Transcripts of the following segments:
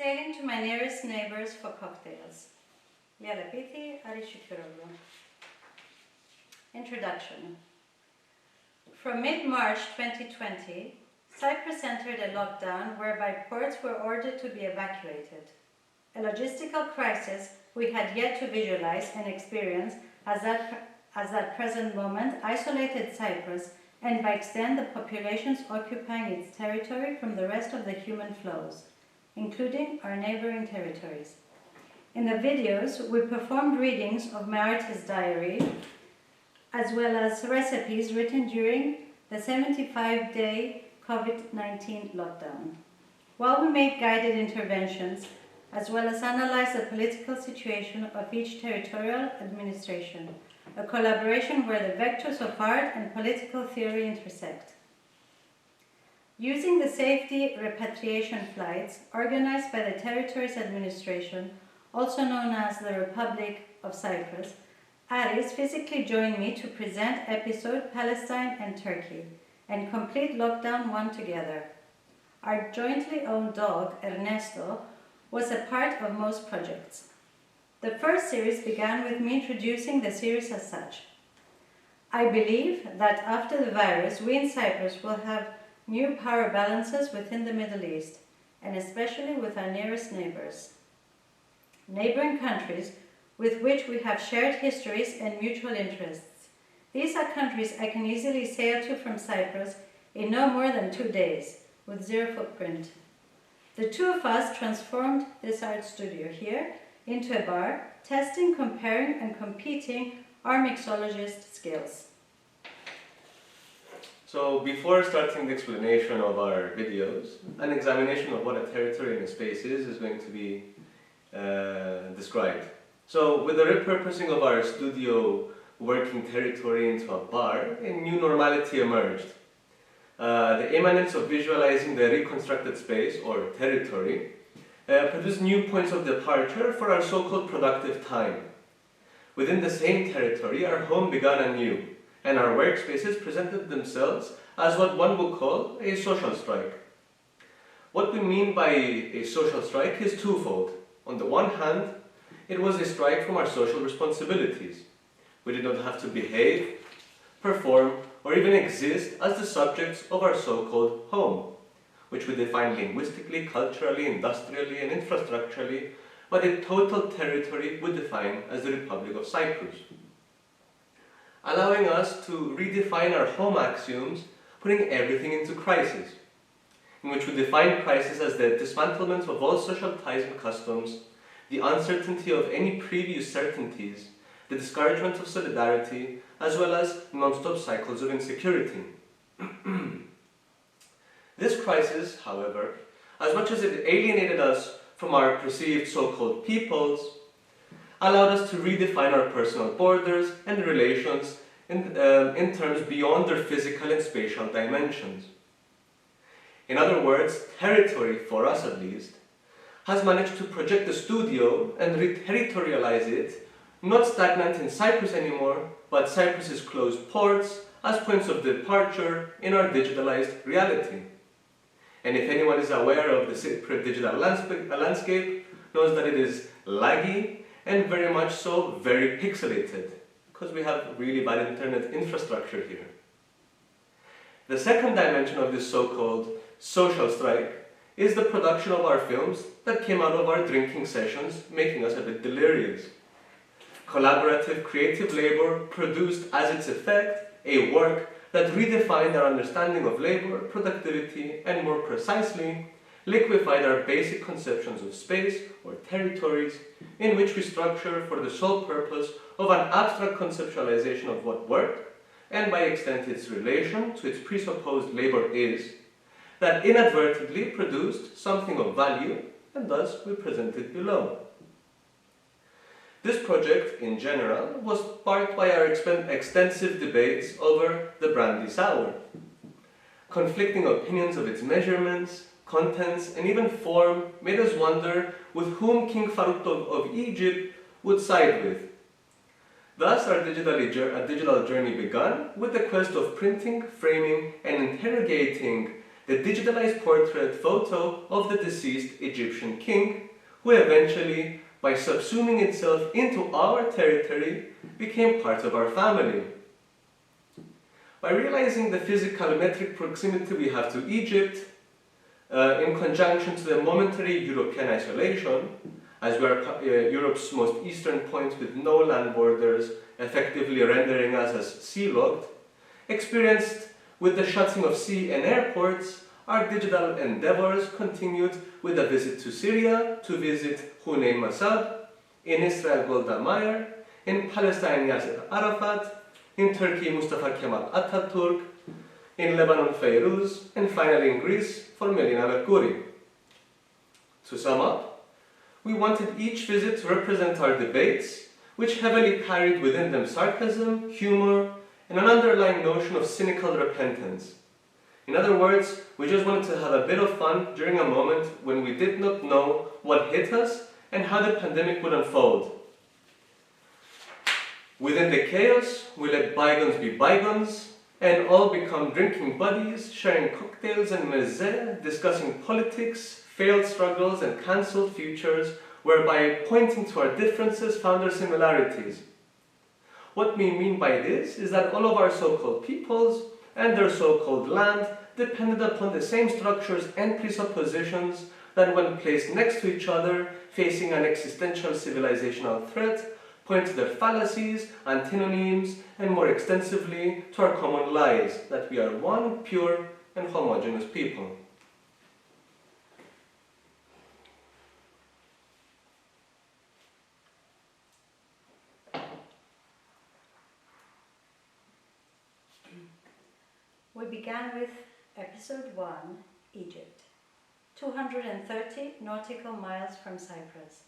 Sailing to my nearest neighbours for cocktails. Lia Lapithi, Aris Shukuroglou. Introduction. From mid-March 2020, Cyprus entered a lockdown whereby ports were ordered to be evacuated. A logistical crisis we had yet to visualize and experience as that present moment isolated Cyprus and by extent the populations occupying its territory from the rest of the human flows, including our neighboring territories. In the videos, we performed readings of my artist's diary, as well as recipes written during the 75-day COVID-19 lockdown. While we made guided interventions, as well as analyzed the political situation of each territorial administration, a collaboration where the vectors of art and political theory intersect. Using the safety repatriation flights organized by the Territories Administration, also known as the Republic of Cyprus, Aris physically joined me to present episode Palestine and Turkey and complete Lockdown 1 together. Our jointly owned dog, Ernesto, was a part of most projects. The first series began with me introducing the series as such. I believe that after the virus, we in Cyprus will have new power balances within the Middle East, and especially with our nearest neighbours. Neighbouring countries with which we have shared histories and mutual interests. These are countries I can easily sail to from Cyprus in no more than 2 days, with zero footprint. The two of us transformed this art studio here into a bar, testing, comparing and competing our mixologist skills. So before starting the explanation of our videos, an examination of what a territory and a space is going to be described. So with the repurposing of our studio working territory into a bar, a new normality emerged. The immanence of visualizing the reconstructed space, or territory, produced new points of departure for our so-called productive time. Within the same territory, our home began anew, and our workspaces presented themselves as what one would call a social strike. What we mean by a social strike is twofold. On the one hand, it was a strike from our social responsibilities. We did not have to behave, perform, or even exist as the subjects of our so-called home, which we define linguistically, culturally, industrially, and infrastructurally, but a total territory we define as the Republic of Cyprus, allowing us to redefine our home axioms, putting everything into crisis, in which we define crisis as the dismantlement of all social ties and customs, the uncertainty of any previous certainties, the discouragement of solidarity, as well as non-stop cycles of insecurity. This crisis, however, as much as it alienated us from our perceived so-called peoples, allowed us to redefine our personal borders and relations in terms beyond their physical and spatial dimensions. In other words, territory, for us at least, has managed to project the studio and re-territorialize it, not stagnant in Cyprus anymore, but Cyprus's closed ports as points of departure in our digitalized reality. And if anyone is aware of the Cypriot digital landscape, knows that it is laggy and very much so very pixelated, because we have really bad internet infrastructure here. The second dimension of this so-called social strike is the production of our films that came out of our drinking sessions, making us a bit delirious. Collaborative creative labor produced as its effect a work that redefined our understanding of labor, productivity, and more precisely, liquefied our basic conceptions of space or territories in which we structure for the sole purpose of an abstract conceptualization of what work, and by extent its relation to its presupposed labor is, that inadvertently produced something of value, and thus we present it below. This project, in general, was sparked by our extensive debates over the Brandy Sour. Conflicting opinions of its measurements, contents, and even form made us wonder with whom King Farouk of Egypt would side with. Thus, our digital journey began with the quest of printing, framing, and interrogating the digitalized portrait photo of the deceased Egyptian king, who eventually, by subsuming itself into our territory, became part of our family. By realizing the physical metric proximity we have to Egypt, in conjunction to the momentary European isolation, as we are Europe's most eastern point with no land borders, effectively rendering us as sea-locked, experienced with the shutting of sea and airports, our digital endeavors continued with a visit to Syria to visit Masab, in Israel Golda Meir, in Palestine Yasser Arafat, in Turkey Mustafa Kemal Atatürk, in Lebanon Feiruz, and finally in Greece for Melina Mercouri. To sum up, we wanted each visit to represent our debates, which heavily carried within them sarcasm, humor, and an underlying notion of cynical repentance. In other words, we just wanted to have a bit of fun during a moment when we did not know what hit us and how the pandemic would unfold. Within the chaos, we let bygones be bygones and all become drinking buddies, sharing cocktails and mezze, discussing politics, failed struggles and cancelled futures, whereby pointing to our differences found our similarities. What we mean by this is that all of our so-called peoples and their so-called land depended upon the same structures and presuppositions that, when placed next to each other, facing an existential civilizational threat, point to their fallacies, antinomies, and more extensively to our common lies, that we are one pure and homogeneous people. We began with episode 1, Egypt. 230 nautical miles from Cyprus.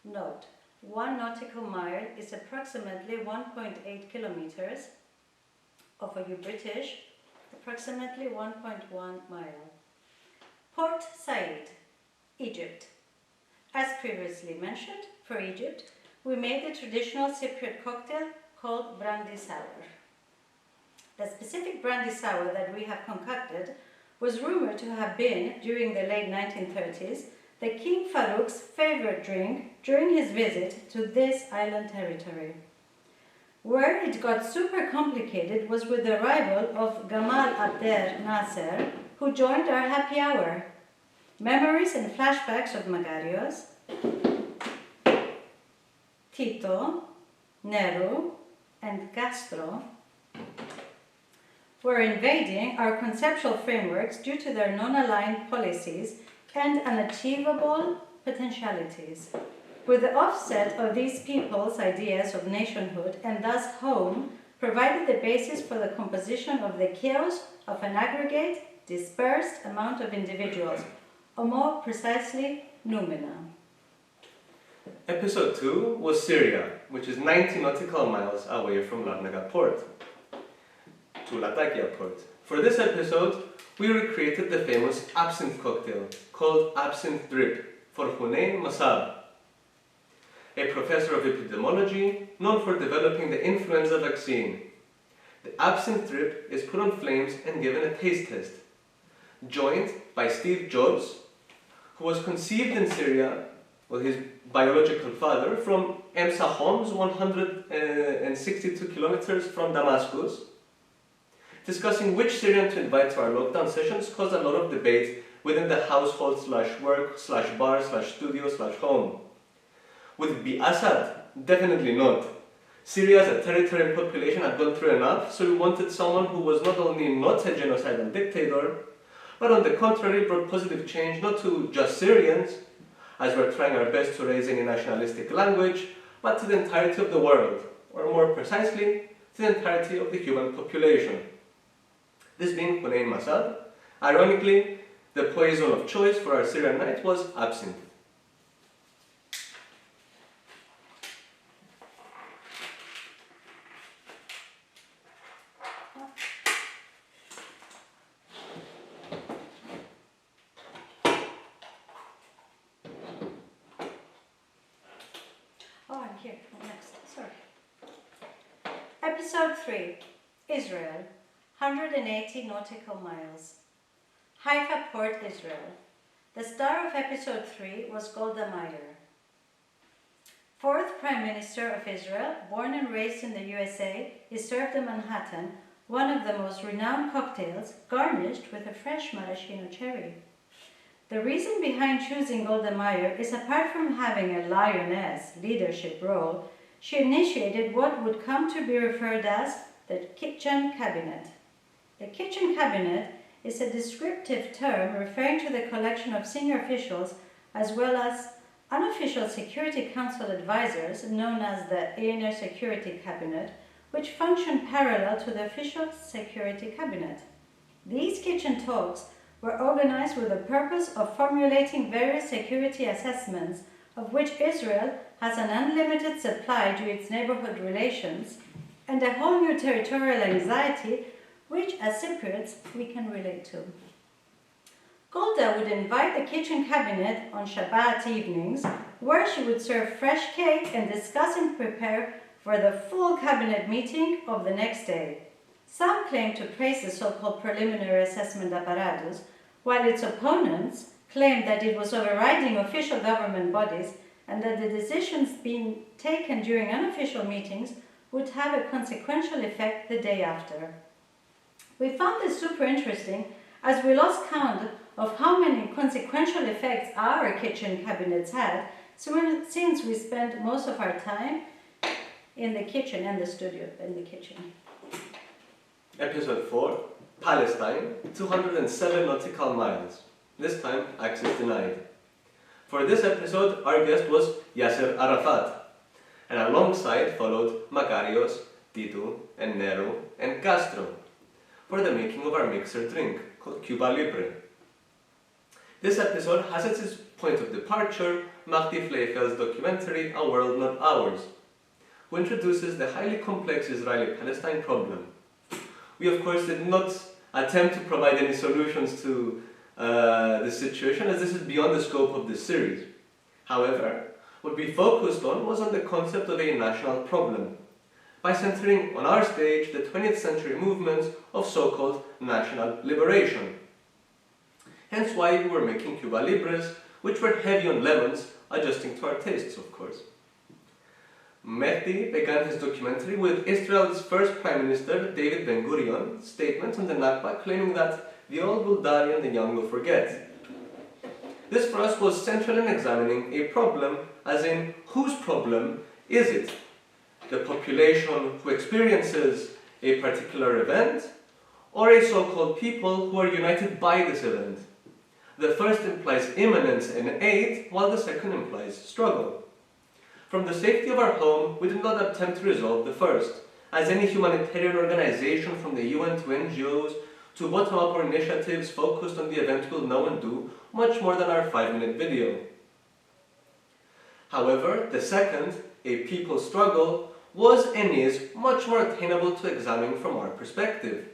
Note, 1 nautical mile is approximately 1.8 kilometers, or for you British, approximately 1.1 mile. Port Said, Egypt. As previously mentioned, for Egypt, we made the traditional Cypriot cocktail called Brandy Sour. The specific brandy sour that we have concocted was rumored to have been, during the late 1930s, the King Farouk's favorite drink during his visit to this island territory. Where it got super complicated was with the arrival of Gamal Abdel Nasser, who joined our happy hour. Memories and flashbacks of Magarios, Tito, Nehru, and Castro were invading our conceptual frameworks due to their non-aligned policies and unachievable potentialities. With the offset of these people's ideas of nationhood and thus home provided the basis for the composition of the chaos of an aggregate, dispersed amount of individuals, or more precisely, noumena. Episode 2 was Syria, which is 90 nautical miles away from Larnaca port, to Latakia port. For this episode, we recreated the famous absinthe cocktail, called absinthe drip, for Masab, a professor of epidemiology known for developing the influenza vaccine. The absinthe drip is put on flames and given a taste test, joined by Steve Jobs, who was conceived in Syria with his biological father from Emsa Homs, 162 kilometers from Damascus. Discussing which Syrian to invite to our lockdown sessions caused a lot of debate within the household/work/bar/studio/home. Would it be Assad? Definitely not. Syria as a territory and population had gone through enough, so we wanted someone who was not only not a genocidal dictator, but on the contrary brought positive change not to just Syrians, as we're trying our best to raise any nationalistic language, but to the entirety of the world, or more precisely, to the entirety of the human population. This being Masab, ironically, the poison of choice for our Syrian night was absinthe. Oh, I'm here. Next. Sorry. Episode 3. Israel. 180 nautical miles. Haifa Port, Israel. The star of episode 3 was Golda Meir. Fourth Prime Minister of Israel, born and raised in the USA, is served in Manhattan, one of the most renowned cocktails, garnished with a fresh maraschino cherry. The reason behind choosing Golda Meir is, apart from having a lioness leadership role, she initiated what would come to be referred as the kitchen cabinet. The kitchen cabinet is a descriptive term referring to the collection of senior officials as well as unofficial Security Council advisors known as the Inner Security Cabinet, which function parallel to the official Security Cabinet. These kitchen talks were organized with the purpose of formulating various security assessments, of which Israel has an unlimited supply due to its neighborhood relations, and a whole new territorial anxiety which, as Cypriots, we can relate to. Golda would invite the kitchen cabinet on Shabbat evenings, where she would serve fresh cake and discuss and prepare for the full cabinet meeting of the next day. Some claim to praise the so-called preliminary assessment apparatus, while its opponents claimed that it was overriding official government bodies and that the decisions being taken during unofficial meetings would have a consequential effect the day after. We found this super interesting as we lost count of how many consequential effects our kitchen cabinets had, since we spent most of our time in the kitchen and the studio in the kitchen. Episode 4, Palestine, 207 nautical miles. This time, access denied. For this episode, our guest was Yasser Arafat, and alongside followed Makarios, Tito, and Nero, and Castro, for the making of our mixer drink, called Cuba Libre. This episode has as its point of departure Mahdi Fleifel's documentary A World Not Ours, who introduces the highly complex Israeli-Palestine problem. We of course did not attempt to provide any solutions to this situation, as this is beyond the scope of this series. However, what we focused on was on the concept of a national problem, by centering on our stage the 20th century movements of so-called national liberation. Hence why we were making Cuba Libres, which were heavy on lemons, adjusting to our tastes, of course. Mehdi began his documentary with Israel's first Prime Minister, David Ben-Gurion's statement on the Nakba, claiming that the old will die and the young will forget. This for us was central in examining a problem, as in, whose problem is it? The population who experiences a particular event, or a so-called people who are united by this event? The first implies immanence and aid, while the second implies struggle. From the safety of our home, we did not attempt to resolve the first, as any humanitarian organization from the UN to NGOs to bottom-up initiatives focused on the event will know and do much more than our 5-minute video. However, the second, a people struggle, was and is much more attainable to examine from our perspective.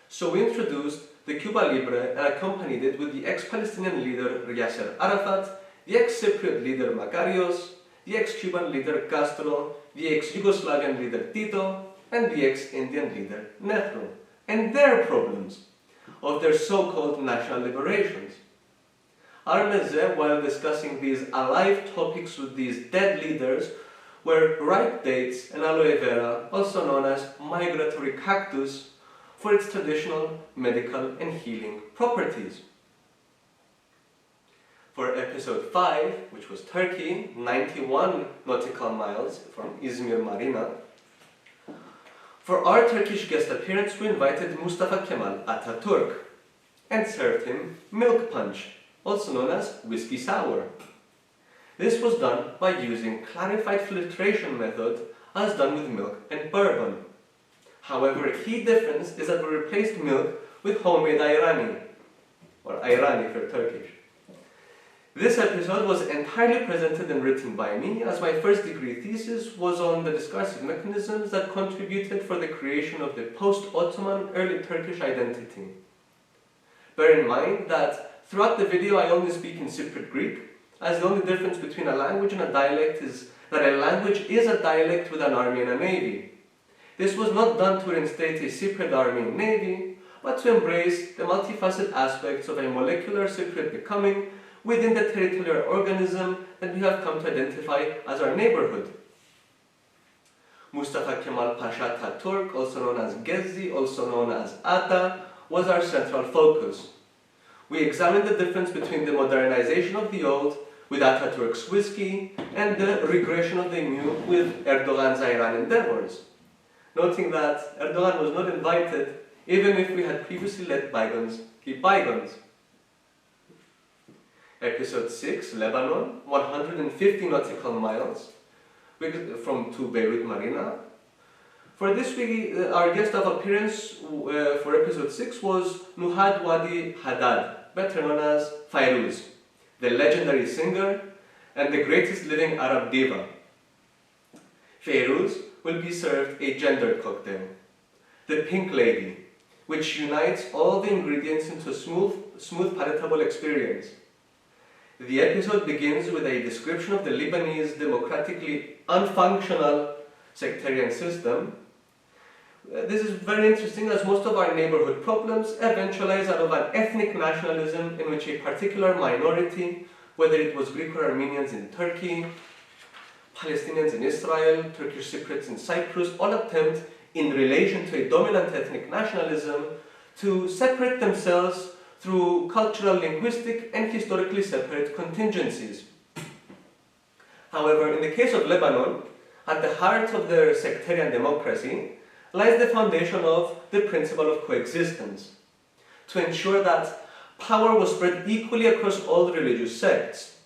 So we introduced the Cuba Libre and accompanied it with the ex-Palestinian leader Yasser Arafat, the ex-Cypriot leader Makarios, the ex-Cuban leader Castro, the ex-Yugoslavian leader Tito, and the ex-Indian leader Nehru, and their problems of their so-called national liberations. Our mezze, while discussing these alive topics with these dead leaders, were ripe dates and aloe vera, also known as migratory cactus, for its traditional medical and healing properties. For episode 5, which was Turkey, 91 nautical miles from Izmir Marina, for our Turkish guest appearance we invited Mustafa Kemal Ataturk and served him milk punch, also known as whiskey sour. This was done by using clarified filtration method as done with milk and bourbon. However, a key difference is that we replaced milk with homemade ayrani, or ayrani for Turkish. This episode was entirely presented and written by me, as my first degree thesis was on the discursive mechanisms that contributed for the creation of the post-Ottoman early Turkish identity. Bear in mind that throughout the video I only speak in Cypriot Greek, as the only difference between a language and a dialect is that a language is a dialect with an army and a navy. This was not done to reinstate a Cypriot army and navy, but to embrace the multifaceted aspects of a molecular Cypriot becoming within the territorial organism that we have come to identify as our neighborhood. Mustafa Kemal Pasha Ataturk, also known as Gezi, also known as Ata, was our central focus. We examined the difference between the modernization of the old with Ataturk's whiskey and the regression of the new with Erdogan's Iran endeavors, noting that Erdogan was not invited even if we had previously let bygones keep bygones. Episode 6, Lebanon, 150 nautical miles to Beirut Marina. For this week, our guest of appearance for episode 6 was Nuhad Wadi Haddad, better known as Fayrouz, the legendary singer and the greatest living Arab diva. Fayrouz will be served a gendered cocktail, the Pink Lady, which unites all the ingredients into a smooth palatable experience. The episode begins with a description of the Lebanese democratically unfunctional sectarian system. This is very interesting as most of our neighborhood problems eventualize out of an ethnic nationalism in which a particular minority, whether it was Greek or Armenians in Turkey, Palestinians in Israel, Turkish Cypriots in Cyprus, all attempt in relation to a dominant ethnic nationalism to separate themselves through cultural, linguistic, and historically separate contingencies. However, in the case of Lebanon, at the heart of their sectarian democracy lies the foundation of the principle of coexistence, to ensure that power was spread equally across all religious sects.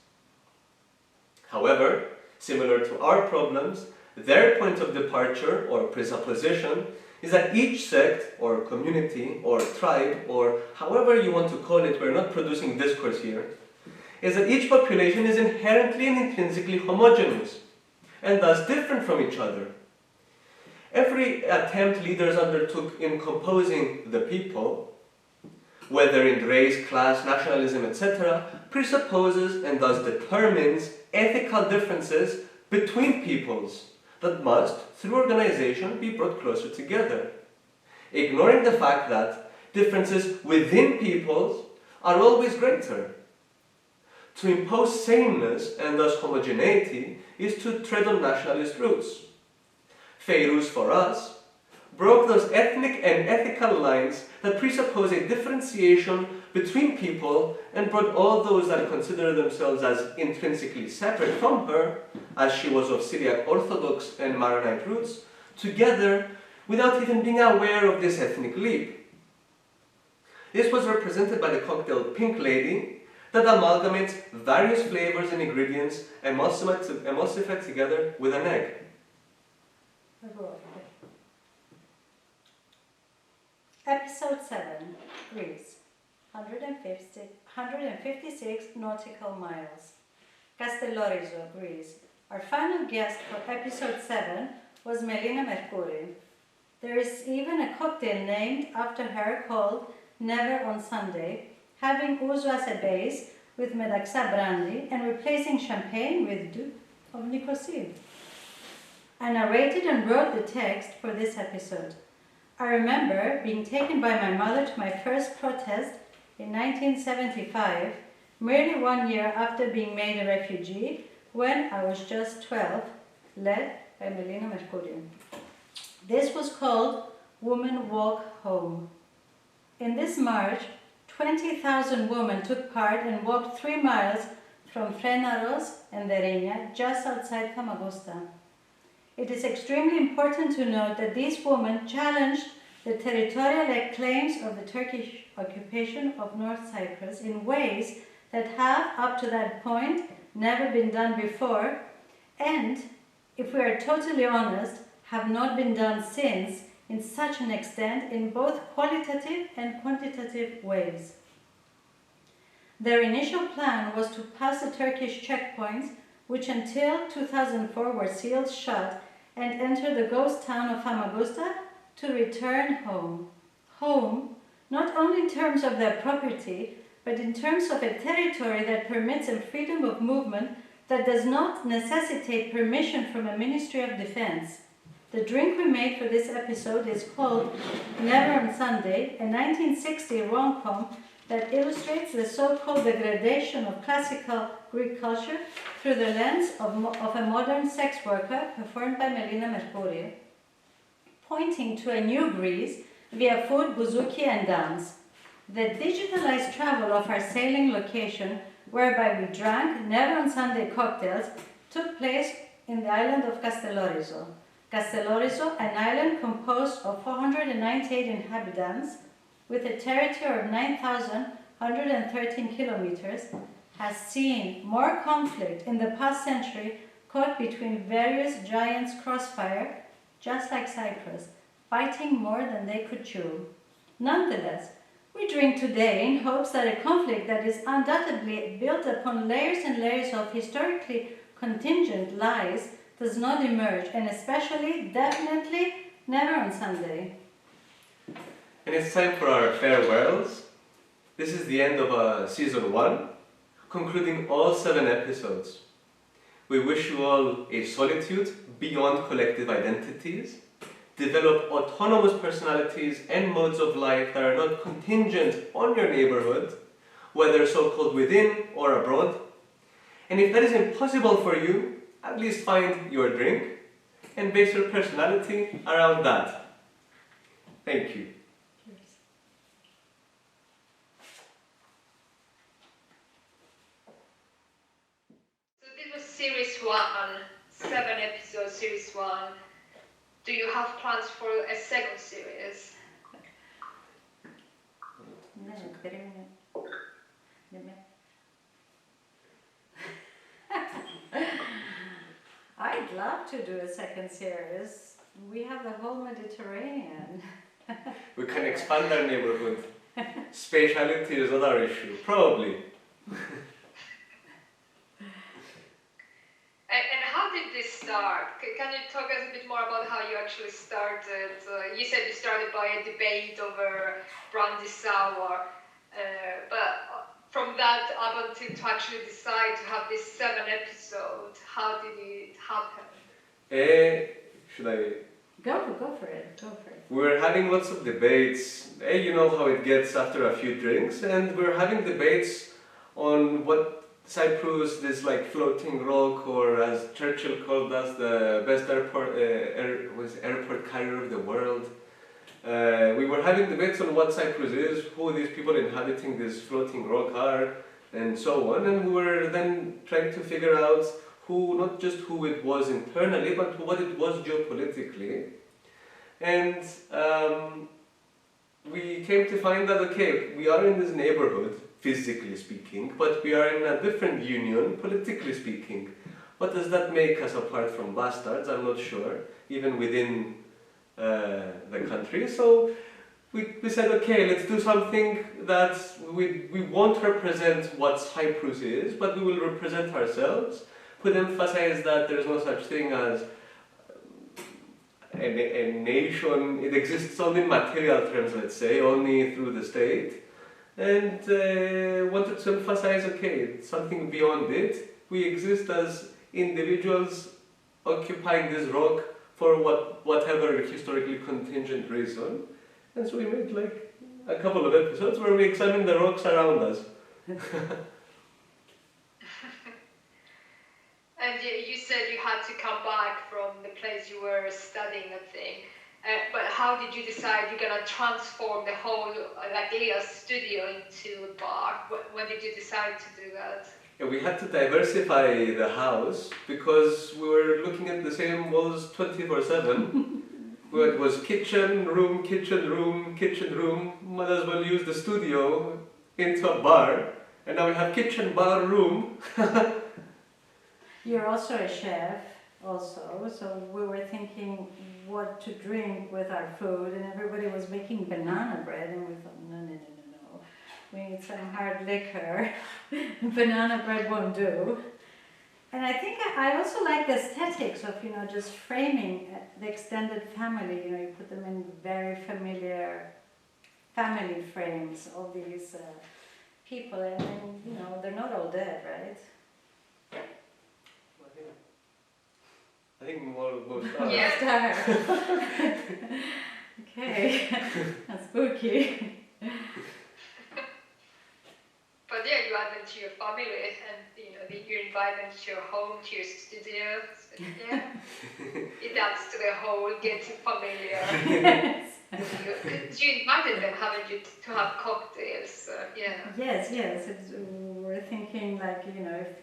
However, similar to our problems, their point of departure or presupposition is that each sect or community or tribe or however you want to call it, we're not producing discourse here, is that each population is inherently and intrinsically homogeneous and thus different from each other. Every attempt leaders undertook in composing the people, whether in race, class, nationalism, etc., presupposes and thus determines ethical differences between peoples that must, through organization, be brought closer together, ignoring the fact that differences within peoples are always greater. To impose sameness and thus homogeneity is to tread on nationalist roots. Fayrouz, for us, broke those ethnic and ethical lines that presuppose a differentiation between people and brought all those that consider themselves as intrinsically separate from her, as she was of Syriac Orthodox and Maronite roots, together without even being aware of this ethnic leap. This was represented by the cocktail Pink Lady that amalgamates various flavors and ingredients emulsified together with an egg. Episode 7, Greece, 156 nautical miles. Castellorizo, Greece. Our final guest for episode 7 was Melina Mercouri. There is even a cocktail named after her called Never on Sunday, having ouzo as a base with medaxa brandy and replacing champagne with Duke of Nicosia. I narrated and wrote the text for this episode. I remember being taken by my mother to my first protest in 1975, merely 1 year after being made a refugee, when I was just 12, led by Melina Mercouri. This was called Women Walk Home. In this march, 20,000 women took part and walked 3 miles from Frenaros and Derenia, just outside Famagusta. It is extremely important to note that these women challenged the territorial claims of the Turkish occupation of North Cyprus in ways that have, up to that point, never been done before, and, if we are totally honest, have not been done since in such an extent in both qualitative and quantitative ways. Their initial plan was to pass the Turkish checkpoints, which until 2004 were sealed shut, and enter the ghost town of Famagusta to return home. Home, not only in terms of their property, but in terms of a territory that permits them freedom of movement that does not necessitate permission from a Ministry of Defense. The drink we made for this episode is called Never on Sunday, a 1960 rom-com that illustrates the so-called degradation of classical Greek culture through the lens of a modern sex worker performed by Melina Mercouri, pointing to a new Greece via food, bouzouki and dance. The digitalized travel of our sailing location, whereby we drank Never on Sunday cocktails, took place in the island of Castellorizo. Castellorizo, an island composed of 498 inhabitants, with a territory of 9,113 kilometers, has seen more conflict in the past century caught between various giants' crossfire, just like Cyprus, fighting more than they could chew. Nonetheless, we drink today in hopes that a conflict that is undoubtedly built upon layers and layers of historically contingent lies does not emerge, and especially, definitely, never on Sunday. And it's time for our farewells. This is the end of season 1, concluding all 7 episodes. We wish you all a solitude beyond collective identities, develop autonomous personalities and modes of life that are not contingent on your neighborhood, whether so-called within or abroad. And if that is impossible for you, at least find your drink and base your personality around that. Thank you. Series 1, 7 episodes, series 1. Do you have plans for a second series? I'd love to do a second series. We have the whole Mediterranean. We can expand our neighborhood. Spatiality is not our issue, probably. And how did this start? Can you talk us a bit more about how you actually started? You said you started by a debate over Brandy Sour, but from that up until to actually decide to have this 7 episodes, how did it happen? Should I? Go for it. We were having lots of debates. You know how it gets after a few drinks, and we were having debates on what Cyprus, this like floating rock, or as Churchill called us, the best airport carrier of the world. We were having debates on what Cyprus is, who these people inhabiting this floating rock are, and so on. And we were then trying to figure out who, not just who it was internally, but what it was geopolitically. And we came to find that, okay, we are in this neighborhood, physically speaking, but we are in a different union, politically speaking. What does that make us apart from bastards? I'm not sure, even within the country. So we said, okay, let's do something that we won't represent what Cyprus is, but we will represent ourselves, but emphasize that there is no such thing as a nation. It exists only in material terms, let's say, only through the state. And wanted to emphasize, okay, something beyond it. We exist as individuals occupying this rock for whatever historically contingent reason. And so we made like a couple of episodes where we examined the rocks around us. And you said you had to come back from the place you were studying, I think. But how did you decide you're going to transform the whole, like Lia's studio into a bar? When did you decide to do that? Yeah, we had to diversify the house because we were looking at the same walls 24/7. It was kitchen, room, kitchen, room, kitchen, room. Might as well use the studio into a bar. And now we have kitchen, bar, room. You're also a chef, so we were thinking what to drink with our food, and everybody was making banana bread, and we thought, no, we need some hard liquor. Banana bread won't do. And I think I also like the aesthetics of, just framing the extended family. You put them in very familiar family frames, all these people, and they're not all dead, right? I think most are. Yeah. Okay, that's spooky. But yeah, you add them to your family, and you invite them to your home, to your studio. So, yeah, it adds to the whole getting familiar. Yes. You invited them, haven't you, to have cocktails? Yeah. Yes. We're thinking like,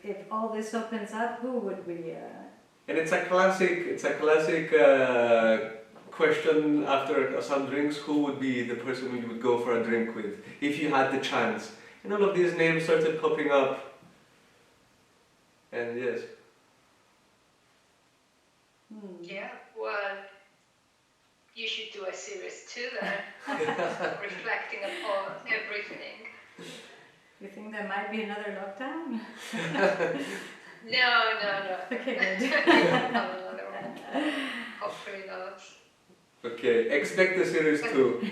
if all this opens up, who would we? And it's a classic question after some drinks. Who would be the person you would go for a drink with if you had the chance? And all of these names started popping up. And yes. Yeah. Well, you should do a series too then, reflecting upon everything. You think there might be another lockdown? No. Okay, good. Another one. Hopefully not. Okay, expect the series 2.